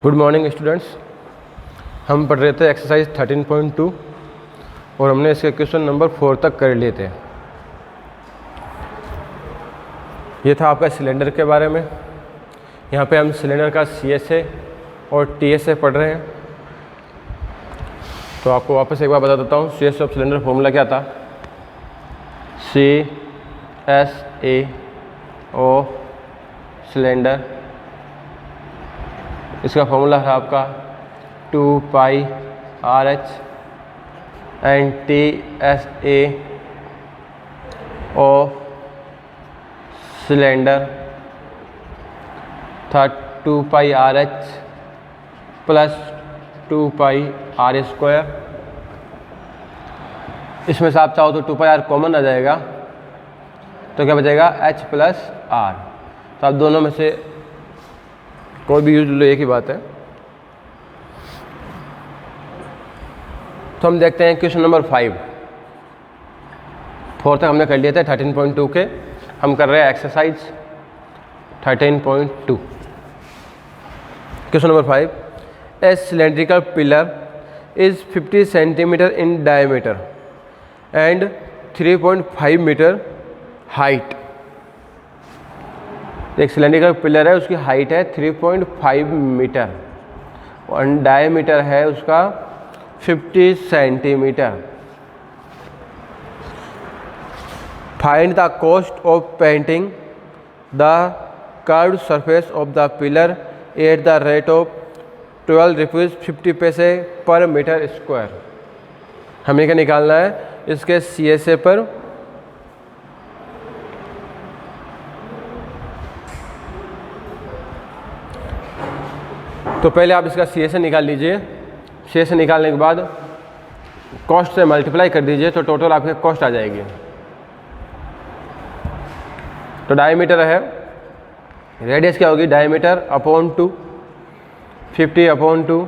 Good morning students. हम पढ़ रहे थे एक्सरसाइज 13.2 और हमने इसके क्वेश्चन नंबर 4 तक कर लिए थे। ये था आपका सिलेंडर के बारे में। यहाँ पे हम सिलेंडर का CSA और TSA पढ़ रहे हैं। तो आपको वापस एक बार बता देता हूँ। CSA ऑफ सिलेंडर फॉर्मूला क्या था? CSA ऑफ सिलेंडर, इसका फॉर्मूला है आपका 2 पाई RH and TSA of cylinder था 2 पाई RH प्लस 2 पाई R स्क्वायर। इसमें से आप चाहो तो 2 पाई R कॉमन आ जाएगा, तो क्या बचेगा H प्लस R। तो आप दोनों में से कोई भी यूज लो, एक ही बात है। तो हम देखते हैं क्वेश्चन नंबर 5। 4 तक हमने कर लिए थे 13.2 के। हम कर रहे हैं exercise 13.2। Question number 5, a cylindrical pillar is 50 centimetre in diameter and 3.5 metre height. एक सिलेंड्रिकल पिलर है, उसकी हाइट है 3.5 मीटर और डायमीटर है उसका 50 centimetre. Find the cost of painting the curved surface of the pillar at the rate of 12 rupees 50 पैसे पर metre square. हमें क्या निकालना है? इसके CSA पर तो पहले आप इसका CSA निकाल लीजिए। CSA निकालने के बाद कॉस्ट से मल्टीप्लाई कर दीजिए, तो टोटल आपके कॉस्ट आ जाएगी। तो डायमीटर है, रेडियस क्या होगी? Diameter upon 2, 50 upon 2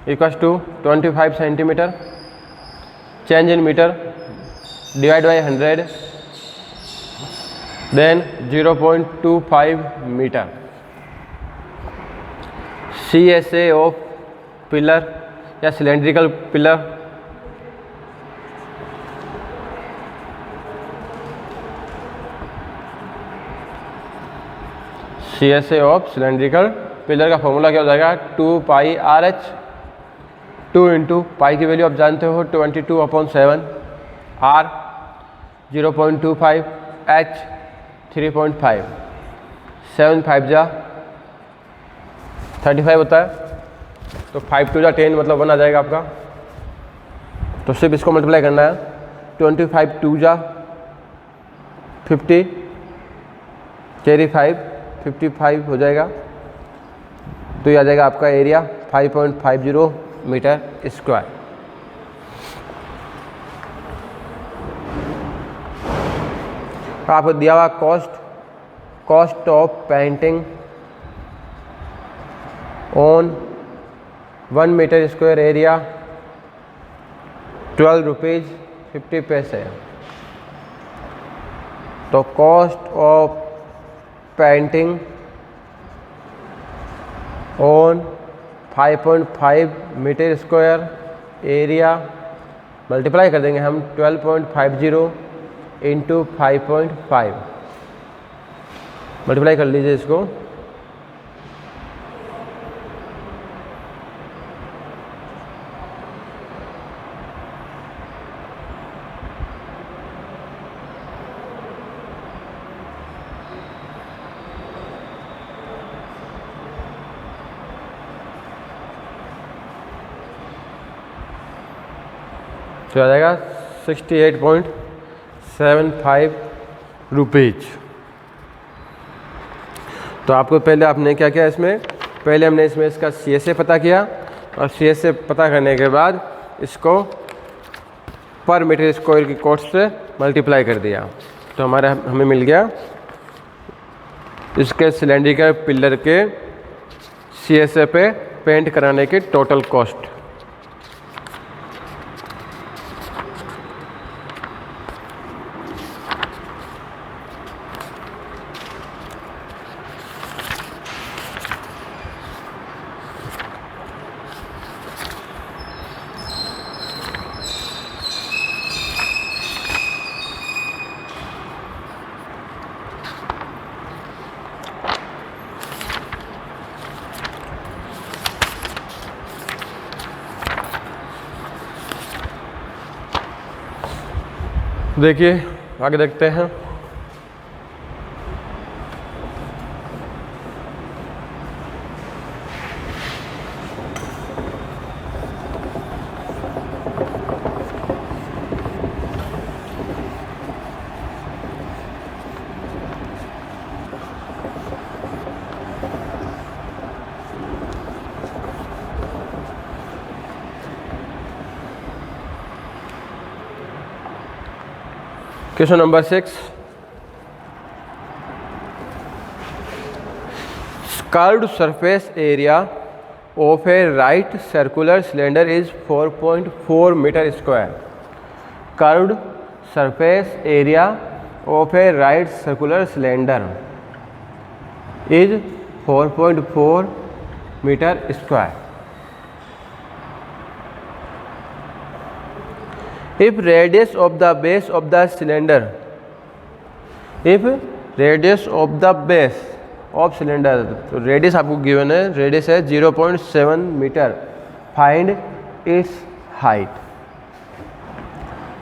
equals to 25 centimetre. Change in metre divide by 100 then 0.25 metre. CSA of pillar या cylindrical pillar CSA of cylindrical pillar का फॉर्मूला क्या हो जाएगा? 2 पाई RH। 2 इंटू पाई की वैल्यू आप जानते हो 22/7, R 0.25, H 3.5, 7 5 जा 35 होता है, तो 5 2 जा 10 मतलब 1 आ जाएगा आपका। तो सिर्फ इसको मल्टीप्लाई करना है। 25 2 जा 50, कैरी 5 55 हो जाएगा। तो ये आ जाएगा आपका एरिया 5.50 मीटर स्क्वायर। आपको दिया हुआ cost of painting on 1 metre square area 12 rupees 50 पैसे। तो cost of painting on 5.5 metre square area multiply कर देंगे हम 12.50 इंटू 5.5। मल्टीप्लाई कर लीजिए इसको। तो आ जाएगा 68.75 रुपीज़। तो आपको पहले आपने क्या किया इसमें? पहले हमने इसमें इसका CSA पता किया और CSA पता करने के बाद इसको पर मीटर स्क्वायर की कॉस्ट से मल्टीप्लाई कर दिया। तो हमें मिल गया इसके सिलेंड्रिकल पिलर के CSA पे पेंट कराने की टोटल कॉस्ट। देखिए आगे देखते हैं। Question number 6, curved surface area of a right circular cylinder is 4.4 meter square. Curved surface area of a right circular cylinder is 4.4 meter square. If radius of the base of the cylinder, if radius of the base of cylinder, तो radius आपको given है, radius है 0.7 metre, find its height.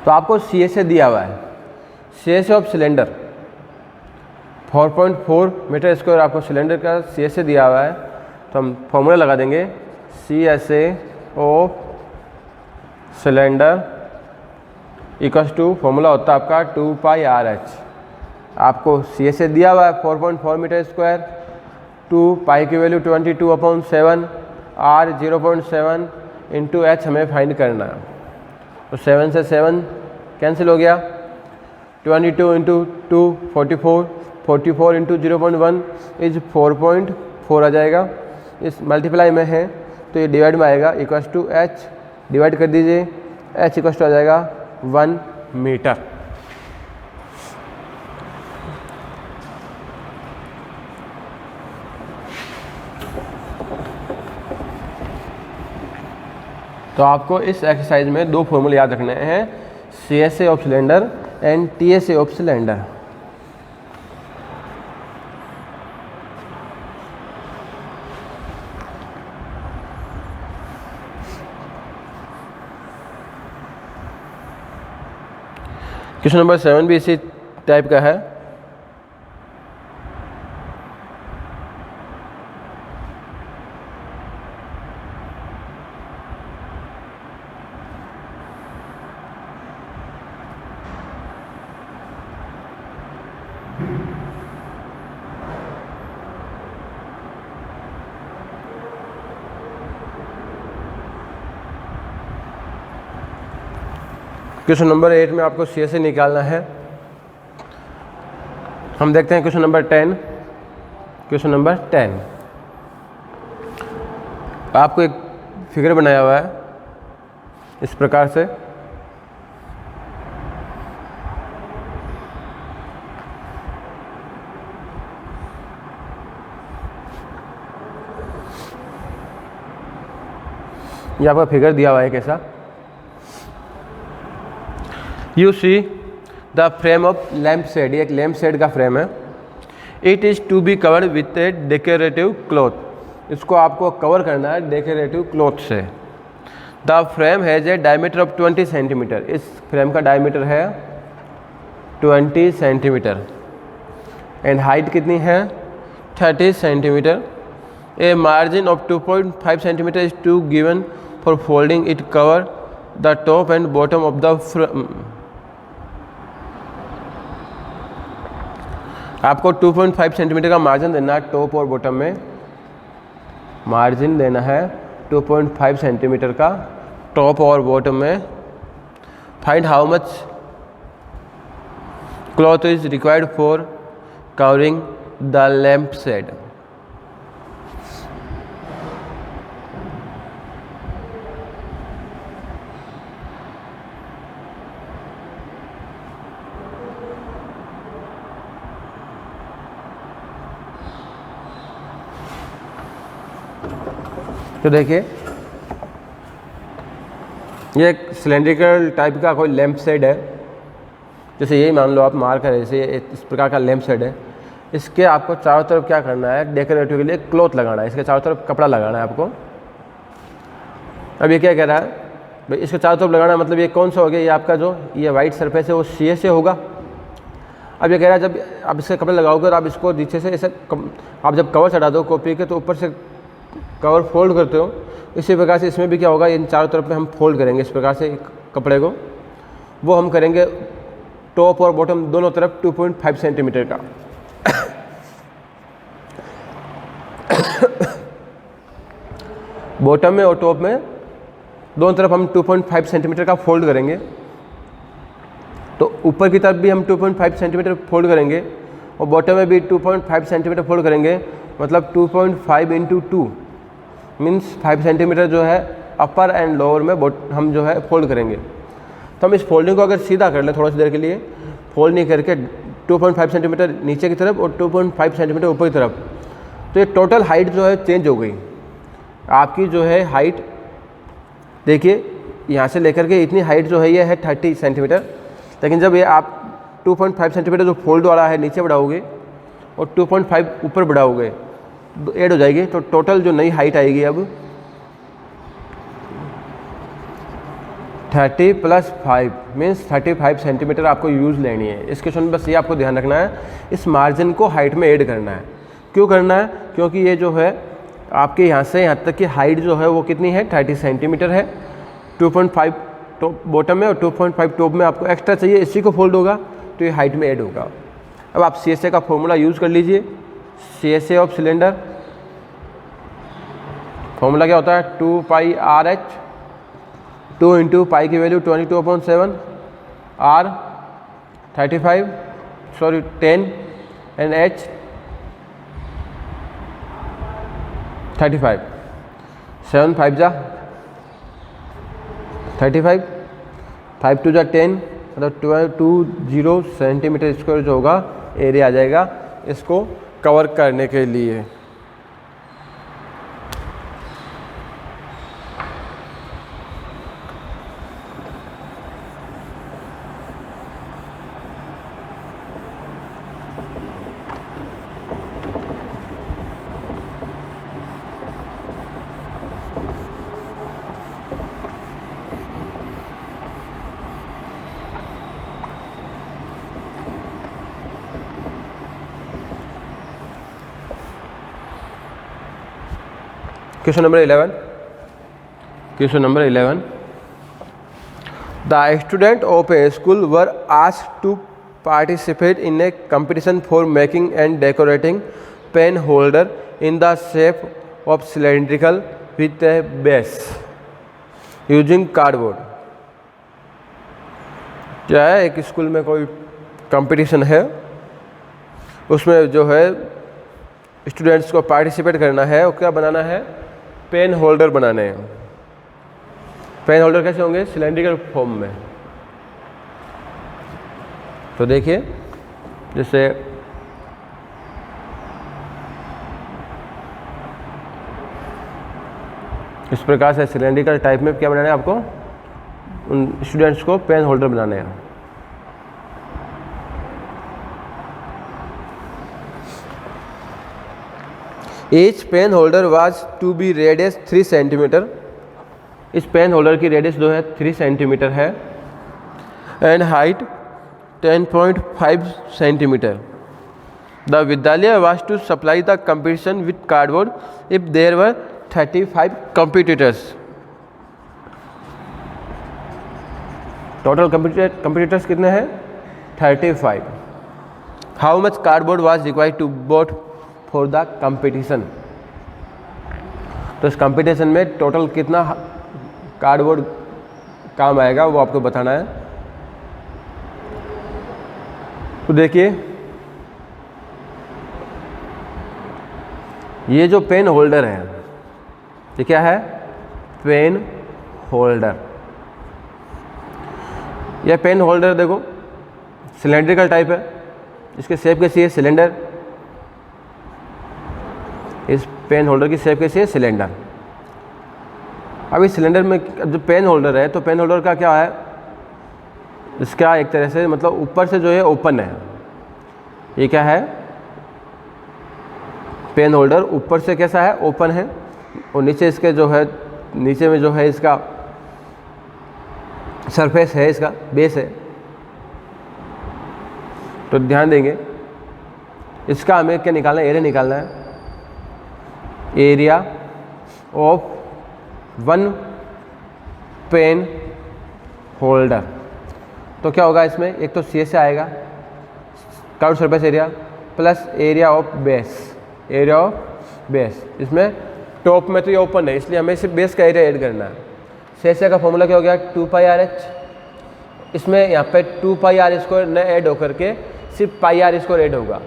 तो आपको सी S ए दिया हुआ है, C S A of cylinder 4.4 metre square आपको सिलेंडर का सी एस ए दिया हुआ है। तो हम फॉर्मूला लगा देंगे, C S A of cylinder equals to, formula होता है आपका 2 पाई आर एच। आपको सी एस ए दिया हुआ है 4.4 मीटर स्क्वायर, 2 पाई की वैल्यू 22/7, आर 0.7 इंटू एच हमें फाइंड करना है। तो 7 से 7 कैंसिल हो गया, 22 इंटू 2 44, 44 इंटू 0.1 इज 4.4 आ जाएगा। इस मल्टीप्लाई में है तो ये डिवाइड में आएगा, इक्वल्स टू एच, डिवाइड कर दीजिए, एच इक्वल्स टू आ जाएगा 1 मीटर। तो आपको इस एक्सरसाइज में 2 फॉर्मूले याद रखने हैं, C S A of cylinder and T S A of cylinder. Question number 7 भी इसी टाइप का है। क्वेश्चन नंबर 8 में आपको सी एस ए निकालना है। हम देखते हैं क्वेश्चन नंबर 10। क्वेश्चन नंबर 10 आपको एक फिगर बनाया हुआ है इस प्रकार से, ये आपका फिगर दिया हुआ है कैसा। You see the frame of lamp shade, ये एक लैम्प शेड का फ्रेम है। It is to be covered with a decorative cloth, इसको आपको कवर करना है डेकोरेटिव क्लॉथ से। The frame has a diameter of 20 centimetre, इस फ्रेम का डायमीटर है 20 सेंटीमीटर एंड हाइट कितनी है 30 centimetre. A margin of 2.5 centimetre is to given for folding it cover the top and bottom of the frame. आपको 2.5 centimetre का margin देना है top और बॉटम में, मार्जिन देना है 2.5 सेंटीमीटर का टॉप और बॉटम में। Find how much cloth is required for covering the lamp shade. तो देखिए ये एक सिलेंड्रिकल टाइप का कोई लैंप शेड है, जैसे यही मान लो आप मार्कर है, जैसे इस प्रकार का लैंप शेड है। इसके आपको चारों तरफ क्या करना है, डेकोरेटिव के लिए क्लॉथ लगाना है, इसके चारों तरफ कपड़ा लगाना है आपको। अब ये क्या कह रहा है, भाई इसके चारों तरफ लगाना, मतलब ये कौन सा हो गया, ये आपका जो ये वाइट सरफेस है वो सी से होगा। अब ये कह रहा है जब आप इसके कपड़े लगाओगे और आप इसको नीचे से ऐसे आप जब कवर चढ़ा दो कॉपी के तो ऊपर से कवर फोल्ड करते हो, इसी प्रकार से इसमें भी क्या होगा, इन चारों तरफ में हम फोल्ड करेंगे इस प्रकार से कपड़े को। वो हम करेंगे टॉप और बॉटम दोनों तरफ 2.5 सेंटीमीटर का। बॉटम में और टॉप में दोनों तरफ हम 2.5 सेंटीमीटर का फोल्ड करेंगे। तो ऊपर की तरफ भी हम 2.5 सेंटीमीटर फोल्ड करेंगे और बॉटम में भी 2.5 सेंटीमीटर फोल्ड करेंगे, मतलब 2.5 इंटू 2 मीन्स 5 सेंटीमीटर जो है अपर एंड लोअर में हम जो है फोल्ड करेंगे। तो हम इस फोल्डिंग को अगर सीधा कर लें थोड़ा सी देर के लिए, फोल्ड नहीं करके 2.5 सेंटीमीटर नीचे की तरफ और 2.5 सेंटीमीटर ऊपर की तरफ, तो ये टोटल हाइट जो है चेंज हो गई। आपकी जो है हाइट देखिए यहाँ से लेकर के इतनी हाइट जो है ये है 30 सेंटीमीटर, लेकिन जब ये आप 2.5 सेंटीमीटर जो फोल्ड वाला है नीचे बढ़ाओगे और 2.5 ऊपर बढ़ाओगे तो ऐड हो जाएगी। तो टोटल जो नई हाइट आएगी अब 30 + 5 मीन्स 35 सेंटीमीटर आपको यूज़ लेनी है। इस क्वेश्चन में बस ये आपको ध्यान रखना है, इस मार्जिन को हाइट में ऐड करना है। क्यों करना है, क्योंकि ये जो है आपके यहाँ से यहाँ तक की हाइट जो है वो कितनी है 30 सेंटीमीटर है। 2.5 टॉप बॉटम में और 2.5 टॉप में आपको एक्स्ट्रा चाहिए, इसी को फोल्ड होगा तो ये हाइट में ऐड होगा। अब आप CSA का फॉर्मूला यूज़ कर लीजिए। CSA ऑफ सिलेंडर फॉर्मूला क्या होता है, 2 पाई RH, 2 इंटू पाई की वैल्यू 22/7, R 10 एंड H 35, 7 5 जा 35, 5 2 जा 10, मतलब 1220 सेंटीमीटर स्क्वायर जो होगा एरिया आ जाएगा इसको कवर करने के लिए। Question number 11. Question number 11. The students of a school were asked to participate in a competition for making and decorating pen holder in the shape of cylindrical with a base using cardboard. क्या है, एक school में कोई competition है, उसमें जो है students को पार्टिसिपेट करना है और क्या बनाना है, पेन होल्डर बनाने हैं। पेन होल्डर कैसे होंगे, सिलेंड्रिकल फॉर्म में। तो देखिए जैसे इस प्रकार से सिलेंड्रिकल टाइप में क्या बनाना है आपको, उन स्टूडेंट्स को पेन होल्डर बनाने हैं। Each pen holder was to be radius 3 centimetre. इस पेन होल्डर की रेडियस जो है 3 सेंटीमीटर है and height 10.5 centimetre. The Vidyalaya was to supply the competition with cardboard if there were 35 competitors. Total competitors कितने हैं, 35। How much cardboard was required to bought for the competition. तो इस competition में total कितना cardboard काम आएगा वो आपको बताना है। तो देखिए ये जो पेन होल्डर है ये क्या है, पेन होल्डर। यह पेन होल्डर देखो सिलेंड्रिकल टाइप है, इसके शेप कैसी है, सिलेंडर। इस पेन होल्डर की शेप कैसी है, सिलेंडर। अब इस सिलेंडर में जो पेन होल्डर है तो पेन होल्डर का क्या है, इसका एक तरह से मतलब ऊपर से जो है ओपन है। ये क्या है, पेन होल्डर ऊपर से कैसा है, ओपन है, और नीचे इसके जो है नीचे में जो है इसका सरफेस है, इसका बेस है, तो ध्यान देंगे इसका हमें क्या निकालना है, एरिया निकालना है, area of one pen holder. तो क्या होगा इसमें, एक तो सी से आएगा curved surface area plus area of base, area of base. इसमें टॉप में तो ये ओपन है इसलिए हमें सिर्फ बेस का एरिया ऐड करना है। से का फॉर्मूला क्या हो गया, 2πr/h। इसमें यहाँ पे 2πr² न ऐड होकर के सिर्फ πr² ऐड होगा,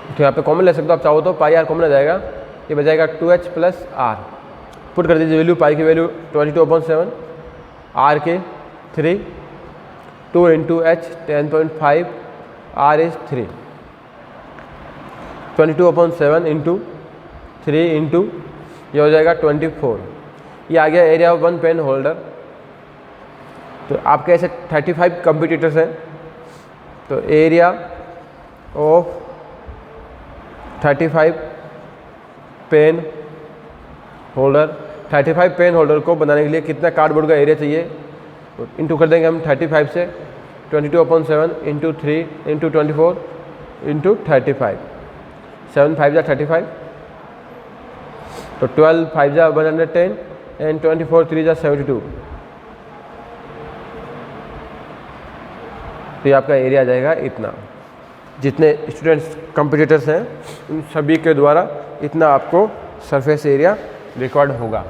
तो यहाँ पे कॉमन ले सकते हो आप चाहो तो, πr कॉमन आ जाएगा, ये बजाएगा 2h + r। पुट कर दीजिए वैल्यू, पाई की वैल्यू 22/7, r के 3, 2 × h 10.5, r इज 3, 22/7 × 3 × ये हो जाएगा 24। ये आ गया area of one pen holder. तो आपके ऐसे 35 कंपिटिटर्स हैं, तो area of 35 pen holder, 35 pen holder को बनाने के लिए कितना कार्डबोर्ड का एरिया चाहिए, तो इंटू कर देंगे हम 35 से, 22/7 × 3 × 24 × 35, 7 5 जा 35, तो 12 5 जा 110 एंड 24 3 जा 72। तो ये आपका एरिया आ जाएगा इतना। जितने स्टूडेंट्स कंपिटिटर्स हैं उन सभी के द्वारा इतना आपको सरफेस एरिया रिकॉर्ड होगा।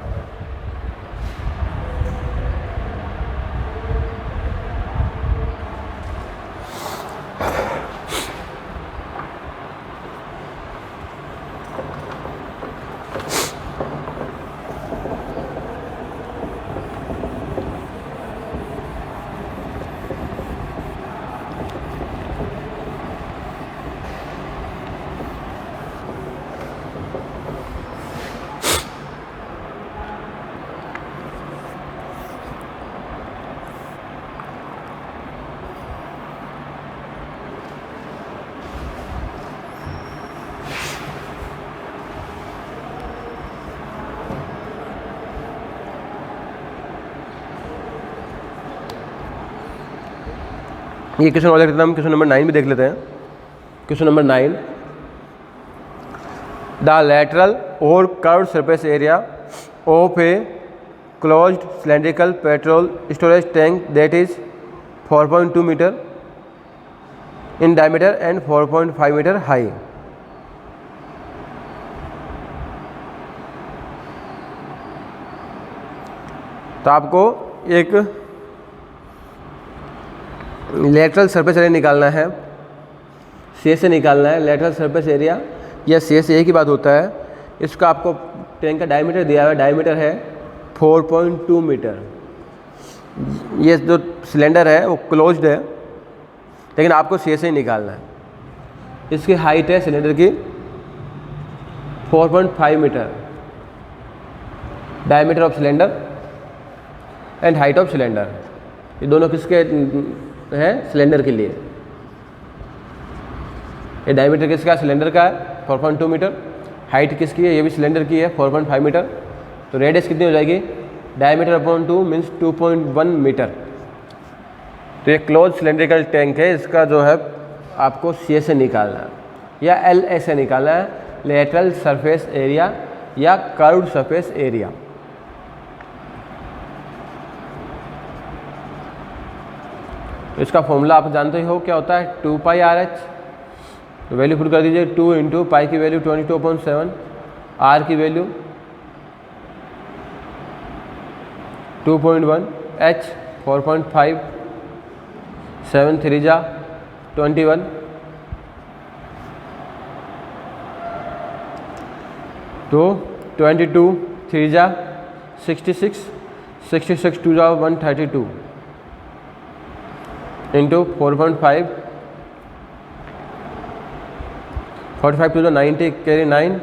ये क्वेश्चन और देख लेते हैं हम, क्वेश्चन नंबर 9 भी देख लेते हैं। Question number 9, the lateral or curved surface area of a closed cylindrical petrol storage tank that is 4.2 metre in diameter and 4.5 metre high. तो आपको एक लेटरल सरफेस एरिया निकालना है, सी से निकालना है लेटरल सरफेस एरिया, या सी से एक ही बात होता है। इसका आपको टैंक का डायमीटर दिया हुआ है, डायमीटर है 4.2 मीटर। ये जो सिलेंडर है वो क्लोज्ड है, लेकिन आपको सी से ही निकालना है। इसकी हाइट है सिलेंडर की 4.5 metre, diameter of cylinder and height of cylinder, ये दोनों किसके है, सिलेंडर के लिए। ये डायमीटर किसका, सिलेंडर का है 4.2 मीटर, हाइट किसकी है, ये भी सिलेंडर की है 4.5 मीटर। तो रेडियस कितनी हो जाएगी, डायमीटर अपॉन 2 मीन्स 2.1 मीटर। तो ये क्लोज सिलेंड्रिकल टैंक है, इसका जो है आपको सी से निकालना है या एल से निकालना है, लेटरल सरफेस एरिया या कर्व्ड सरफेस एरिया। तो इसका फॉर्मूला आप जानते ही हो क्या होता है, 2πr/h। तो वैल्यू पुट कर दीजिए, 2 × पाई की वैल्यू 22/7, r की वैल्यू 2.1, h 4.5, 7 3 जा 21, तो 22 3 जा 66, 66 2 जा 132 इंटू 4.5, 45 टू 90 कैरी 9,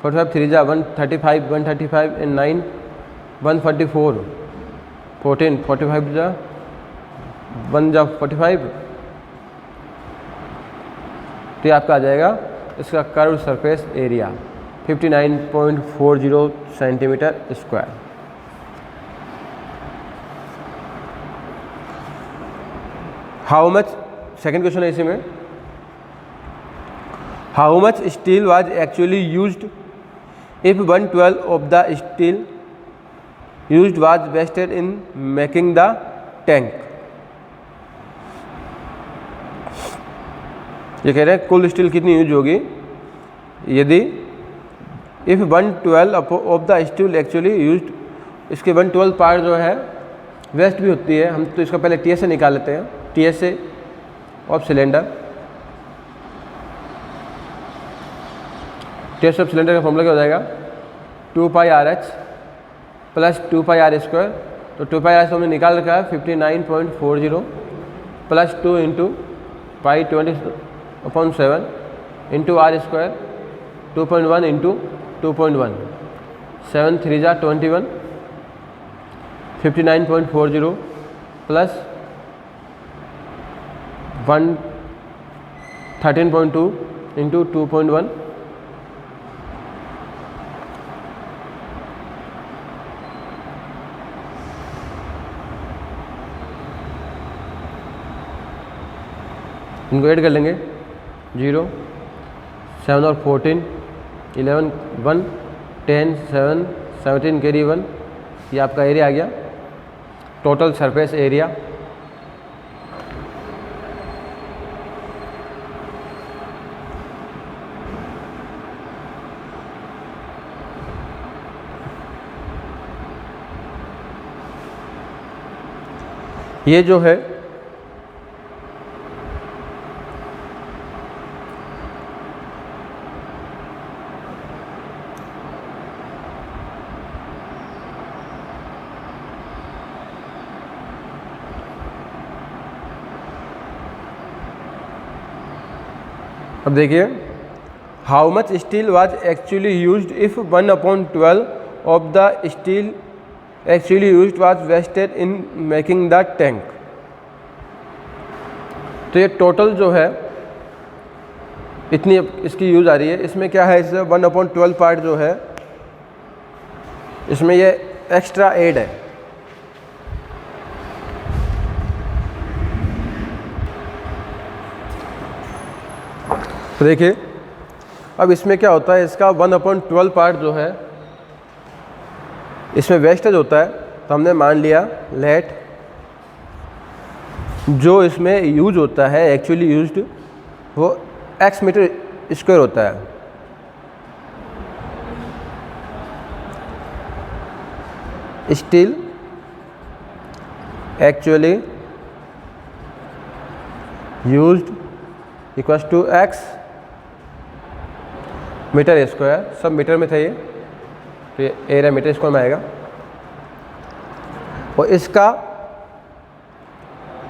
45 3 जा 135, 135 एंड 9 144, 14 45 जा 1 जा 45। तो ये आपका आ जाएगा इसका curve surface area 59.40 centimetre square. How much, second question है इसी में, how much steel was actually used if 1/12 of the steel used was wasted in making the tank. ये कह रहे हैं कुल स्टील कितनी यूज होगी यदि if 1/12 of the steel actually used, इसके 1/12 पार्ट जो है वेस्ट भी होती है। हम तो इसका पहले टी एस से निकाल लेते हैं, टी एस से of cylinder, T S of cylinder का फॉर्मूला क्या हो जाएगा 2πRH प्लस 2πr²। तो 2πRH हमने निकाल रखा है 59.40 plus 2 into pi 20/7 into r² 2.1 into 2.1 7 3 जा 21 59.40 प्लस 13.2 इंटू 2.1 इनको ऐड कर लेंगे 0 7 और 14 11 1 10 7 17 कैरी 1, ये आपका एरिया आ गया, टोटल सरफेस एरिया। ये जो है अब देखिए how much steel was actually used if 1/12 of the steel actually used was wasted in making the tank. तो ये टोटल जो है इतनी इसकी यूज आ रही है, इसमें क्या है, इससे 1/12 पार्ट जो है इसमें ये एक्स्ट्रा एड है। तो देखिए अब इसमें क्या होता है, इसका 1/12 पार्ट जो है इसमें वेस्टेज होता है। तो हमने मान लिया लेट जो इसमें यूज होता है एक्चुअली यूज्ड वो x मीटर स्क्वायर होता है। Steel actually used equals to x metre square, सब मीटर में था ये, तो ये एरिया मीटर स्क्वायर में आएगा। और इसका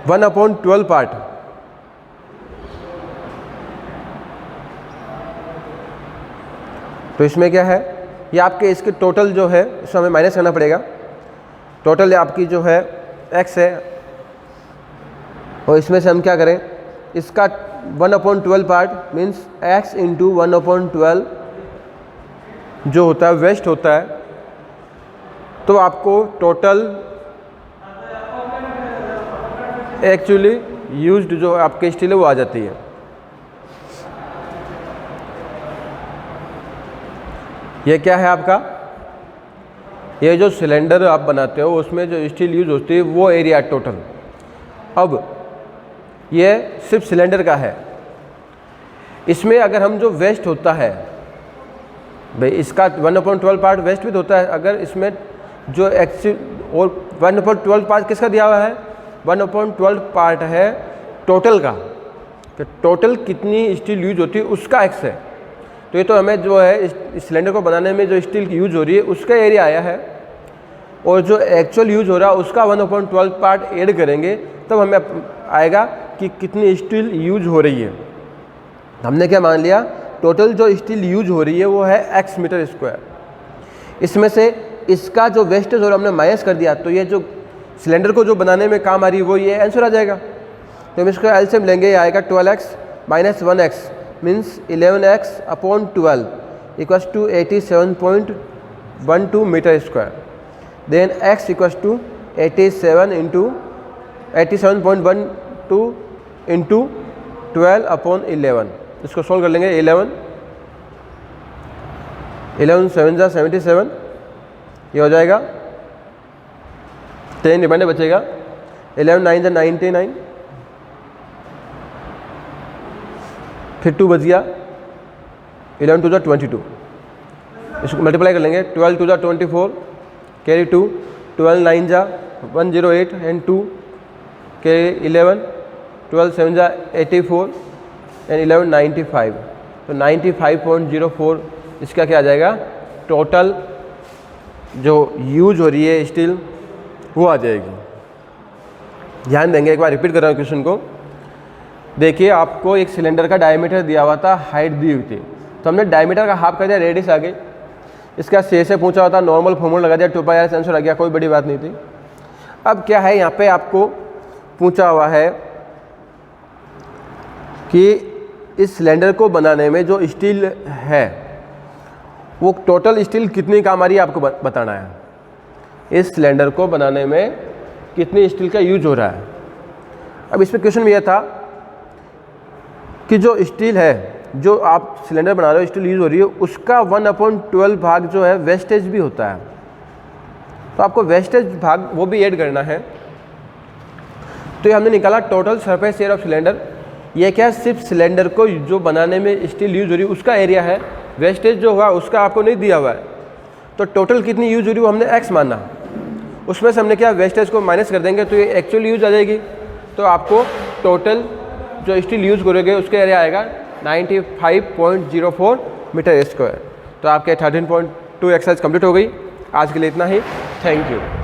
1/12 पार्ट तो इसमें क्या है, ये आपके इसके टोटल जो है इसमें हमें माइनस करना पड़ेगा। टोटल आपकी जो है x है और इसमें से हम क्या करें, इसका 1/12 पार्ट मीन्स x इंटू 1/12 जो होता है वेस्ट होता है। तो आपको टोटल एक्चुअली यूज्ड जो आपके स्टील है वो आ जाती है। ये क्या है आपका, ये जो सिलेंडर आप बनाते हो उसमें जो स्टील यूज होती है वो एरिया टोटल। अब ये सिर्फ सिलेंडर का है, इसमें अगर हम जो वेस्ट होता है भाई इसका 1/12 पार्ट वेस्ट भी होता है। अगर इसमें जो एक्चुअल और 1/12 पार्ट किसका दिया हुआ है, 1/12 पार्ट है टोटल का, तो टोटल कितनी स्टील यूज होती है उसका एक्स है। तो ये तो हमें जो है इस सिलेंडर को बनाने में जो स्टील यूज हो रही है उसका एरिया आया है, और जो एक्चुअल यूज हो रहा है उसका 1/12 पार्ट ऐड करेंगे तब हमें आएगा कि कितनी स्टील यूज हो रही है। हमने क्या मान लिया, टोटल जो स्टील यूज हो रही है वो है x मीटर स्क्वायर। इसमें से इसका जो वेस्टेज हो रहा है हमने माइनस कर दिया, तो ये जो सिलेंडर को जो बनाने में काम आ रही है वो ये आंसर आ जाएगा। तो हम इसका एलसीएम लेंगे, ये आएगा 12x minus 1x means 11x/12 equals to 87.12 metre square. Then x equals to 87 into 87.12 into 12/11, इसको सॉल्व कर लेंगे। 11 7 जा 77, ये हो जाएगा, 10 रिमाइंडर बचेगा। 11 9 जा 99, फिर 2 बच गया, 11 2 जा 22, इसको मल्टीप्लाई कर लेंगे। 12 2 जा 24, कैरी 2, 12 9 जा 108 एंड 2 कैरी 11, 12 7 जा 84 एंड 11 95, तो 95.04 इसका क्या आ जाएगा, टोटल जो यूज हो रही है स्टील वो आ जाएगी। ध्यान देंगे, एक बार रिपीट कर रहा हूँ क्वेश्चन को। देखिए आपको एक सिलेंडर का डायमीटर दिया हुआ था, हाइट दी हुई थी, तो हमने डायमीटर का हाफ कर दिया, रेडियस आ गई। इसका से पूछा हुआ था, नॉर्मल फॉर्मूला लगा दिया, 2πr आंसर आ गया, कोई बड़ी बात नहीं थी। अब क्या है, यहाँ पे आपको पूछा हुआ है कि इस सिलेंडर को बनाने में जो स्टील है वो टोटल स्टील कितनी काम आ रही है आपको बताना है। इस सिलेंडर को बनाने में कितनी स्टील का यूज हो रहा है। अब इसमें क्वेश्चन में यह था कि जो स्टील है, जो आप सिलेंडर बना रहे हो, स्टील यूज हो रही है, उसका 1/12 भाग जो है वेस्टेज भी होता है, तो आपको वेस्टेज भाग वो भी ऐड करना है। तो ये हमने निकाला total surface area of cylinder. ये क्या है, सिर्फ सिलेंडर को जो बनाने में स्टील यूज हो रही है उसका एरिया है, वेस्टेज जो हुआ उसका आपको नहीं दिया हुआ है। तो टोटल कितनी यूज हो रही है वो हमने x माना, उसमें से हमने क्या वेस्टेज को माइनस कर देंगे तो ये एक्चुअल यूज आ जाएगी। तो आपको टोटल जो स्टील यूज करोगे उसका एरिया आएगा 95.04 मीटर स्क्वायर। तो आपके 13.2 एक्सरसाइज कंप्लीट हो गई। आज के लिए इतना ही, थैंक यू।